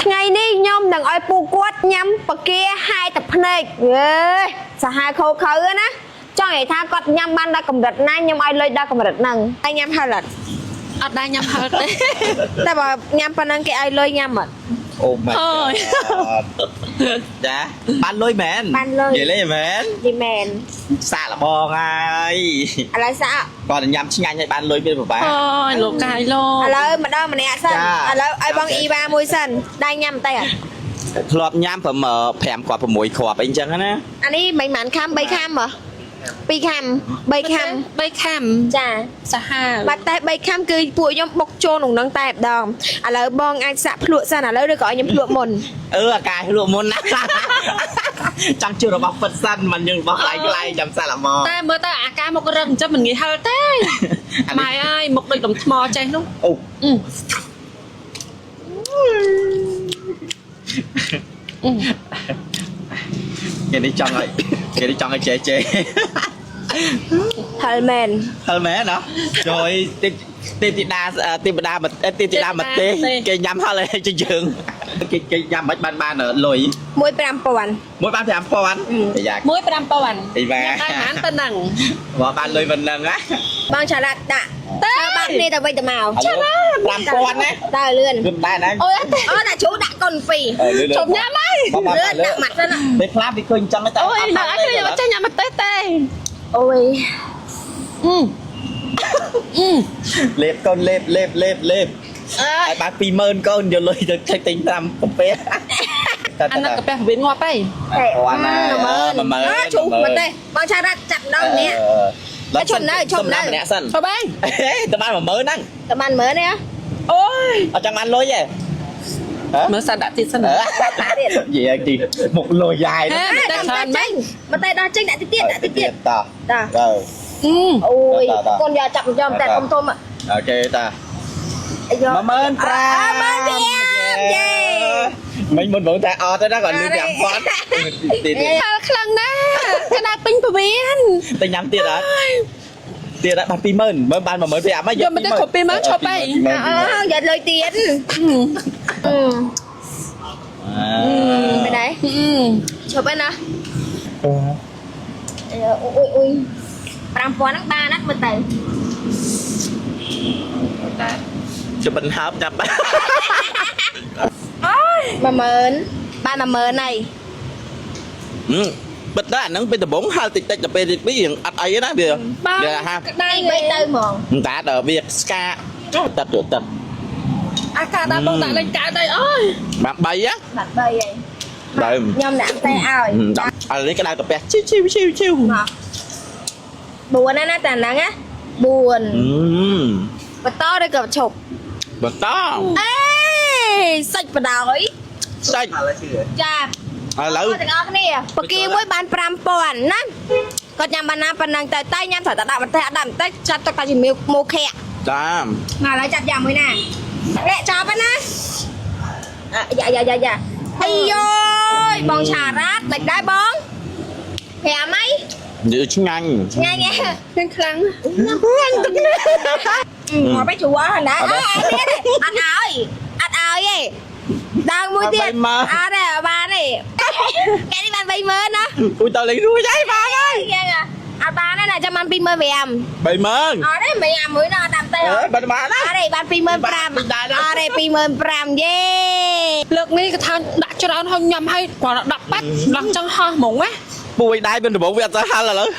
ថ្ងៃនេះខ្ញុំនឹងឲ្យពូគាត់ញ៉ាំបកាហាយទឹកភ្នែកសាហាវខោខើណាចង់និយាយថាគាត់ញ៉ាំបានដល់កម្រិតណាខ្ញុំឲ្យលុយដល់កម្រិតហ្នឹងហើយញ៉ាំហឹលអត់ដែរញ៉ាំហឹលទេតែបើញ៉ាំប៉ុណ្ណឹងគេឲ្យលុយញ៉ាំអត់អូម៉េចចាបានលុយមែនបានលុយនិយាយលេងមែននិយាយមែនសាកល្បងហើយឥឡូវសាកគាត់ញ៉ាំឆ្ងាញ់ហើយបានលុយពីប្រហែលអូយលោកកាយលោឥឡូវម្ដងម្នាក់សិនឥឡូវឲ្យបងអ៊ីវ៉ាមួយសិនដែរញ៉ាំតែអត់ធ្លាប់ញ៉ាំ5គ្រាប់6គ្រាប់អីចឹងណាអានេះមិនមែនខាំ3ខាំហ៎2ខាំ3ខាំ3ខាំចាសាហាវបាត់តែ3ខាំគឺពួកខ្ញុំបុកចូលក្នុងនឹងតែម្ដងឥឡូវបងអាចសាក់ភ្លក់សិនឥឡូវឬក៏ឲ្យខ្ញុំភ្លក់មុនអាកាយភ្លក់មុនណាចង់ជឿរបស់ពិតសិនមិនយើងរបស់ខ្លាយចាំសាក់ល្មមតែមើលទៅអាកាយមករឹងចឹងមិនងាយហឹលទេម៉ែអើយមុខដូចដុំថ្មចេះនោះអូគេនេះចង់ឲ្យចេហឹលមែនណាជួយទេវតាមកទេគេញ៉ាំហឹលឲ្យជាយើងគេញ៉ាំមិនបានលុយ15000មួយបាន5000យ៉ា15000អីបាទតែបានទៅហ្នឹងមកបានលុយមិនហ្នឹងណាបងឆារ៉ាត់ដាក់តែបានគ្នាទៅវិញទៅមកឆារ៉ាត់5000ណាដើរលឿនដែរណាអូដាក់ជ្រូកដាក់កុន2ជុំញ៉ាំហើយលឿនដាក់ម៉ាត់ទៅណាពេលខ្លះវាឃើញចឹងតែអូយនៅអត់ខ្ញុំចេះញ៉ាំម្ទេសទេអូយលេបកូនលេបឲ្យបាន20000កូនយកលុយទៅឆែកទិញតាមកាហ្វេអានោះកាហ្វេវិញងាប់ហើយ10000ជ្រូកម្ទេសបងឆារ៉ាត់ចាប់ដល់ម្នាក់ឈប់នៅម្នាក់សិនឈប់ហើយទៅបាន10000ហ្នឹងទៅបាន10000ទេអូយអត់ចង់បានលុយទេមើលសិនដាក់ទៀតសិនទៀតនិយាយទីមុខលុយយ៉ាយតែច្រើនមែនមកតែដល់ចេញដាក់ទៀតតអូយកូនយកចាប់ចំតែធំអូខេតា15000យេមិញមុនបងតែអត់ទេណាគាត់លឺ5000ទៀតខ្លាំងណាស់ក្តារពេញពវៀនតែញ៉ាំទៀតអត់បាន20000មើលបាន15000ហើយយកមិនទៅគ្រប់20000ឈប់ហើយយកលុយទៀតមិនដែរឈប់ហើយណាអូយ5000ហ្នឹងបានណាមើលទៅជិនហើបចាប់បានអូយ10000បាន10000ហើយបិទដែរអាហ្នឹងពេលដំបងហើតិចទៅពេលទៀតពីអត់អីណាវាហាក្តៅបីទៅហ្មងតាដល់វាស្កាទឹកអាកាដល់បងដាក់លេងកើតទៅអូយបាន3ហ៎បាន3ហើយដើមខ្ញុំដាក់តែឲ្យឥឡូវនេះក្តៅកាពះឈីវ4ណាតែហ្នឹងណា4បន្តឬក៏ឈប់បន្តអេសាច់បដ ாய் សាច់ចាឥឡូវទាំងអស់គ្នាបកាមួយបាន5000ណាគាត់ញ៉ាំបានណាប៉ុណ្ណឹងតែញ៉ាំត្រូវតែដាក់បន្តិចអត់ដាក់បន្តិចចាត់ទុកតែជាម៉ូខៈតាមមកឥឡូវចាប់យ៉ាងមួយណាលាក់ចប់ហើយណាយ៉ាអាយយបងឆារ៉ាត់មិនដែរបង5ហីនិយាយឆ្ងាញ់ហ្នឹងខ្លាំងទឹកនេះមកไปជួអស់ណាអត់ឲ្យទេដើរមួយទៀតអត់ទេបានទេគេនេះបាន30000ណាអូយតើលេងរួចហើយបានហើយអត់បានទេណាចាំបាន25000 30000អត់ទេមិនអាមួយណាអត់តាមទេបានបានអត់ទេបាន25000អត់ទេ25000យេលើកនេះក៏ថាដាក់ច្រើនហើយញ៉ាំហើយគ្រាន់តែដាក់បាត់ដល់ចង់ហោះហ្មងណាពួយដែរមានដំបងវាអត់ទៅហល់ឥឡូវ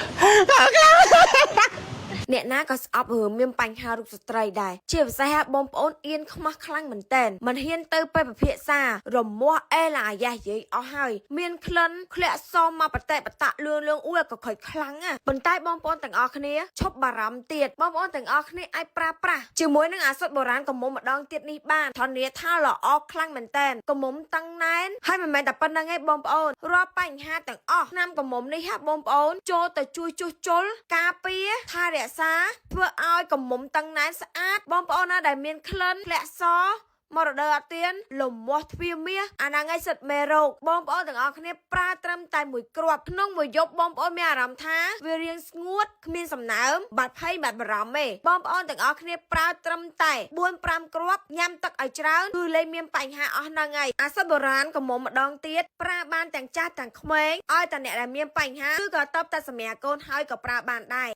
អ្នកណាក៏ស្អប់រឿងមានបញ្ហារូបស្ត្រីដែរជាពិសេសបងប្អូនអៀនខ្មាស់ខ្លាំងមែនតែនមិនហ៊ានទៅពេលពិភាក្សារមាស់អេឡាយ៉ាយាយអស់ហើយមានក្លិនធ្លាក់សមមកបតេបតៈលឿងអ៊ូក៏ខុចខ្លាំងប៉ុន្តែបងប្អូនទាំងអស់គ្នាឈប់បារម្ភទៀតបងប្អូនទាំងអស់គ្នាអាចប្រើប្រាស់ជាមួយនឹងអាសុទ្ធបុរាណកុំមុំម្ដងទៀតនេះបានធានាថាល្អខ្លាំងមែនតែនកុំមុំតឹងណែនហើយមិនមែនតែប៉ុណ្្នឹងឯងបងប្អូនរាល់បញ្ហាទាំងអស់ឆ្នាំកុំមុំនេះហាបងប្អូនចូលទៅជួយជួសជុលការពារថែរក្សាធ្វើឲ្យកុំមុំតឹងណែនស្អាតបងប្អូនណាដែលមានក្លិនធ្លាក់ស មរតកអត់ទៀនលំមាស់ទ្វាមាសអាណាងឯសិតមេរោគបងប្អូនទាំងអស់គ្នាប្រើត្រឹមតែមួយគ្រាប់ក្នុងមួយយប់បងប្អូនមានអារម្មណ៍ថាវារៀងស្ងួតគ្មានសំណើមបាត់ភ័យបាត់បារម្ភទេបងប្អូនទាំងអស់គ្នាប្រើត្រឹមតែ 4-5 គ្រាប់ញ៉ាំទឹកឲ្យច្រើនគឺលែងមានបញ្ហាអស់ហ្នឹងហើយអាសិតបុរាណក៏មកម្ដងទៀតប្រើបានទាំងចាស់ទាំងក្មេងឲ្យតែអ្នកដែលមានបញ្ហាគឺក៏តបតែសម្រាប់កូនហើយក៏ប្រើបានដែរ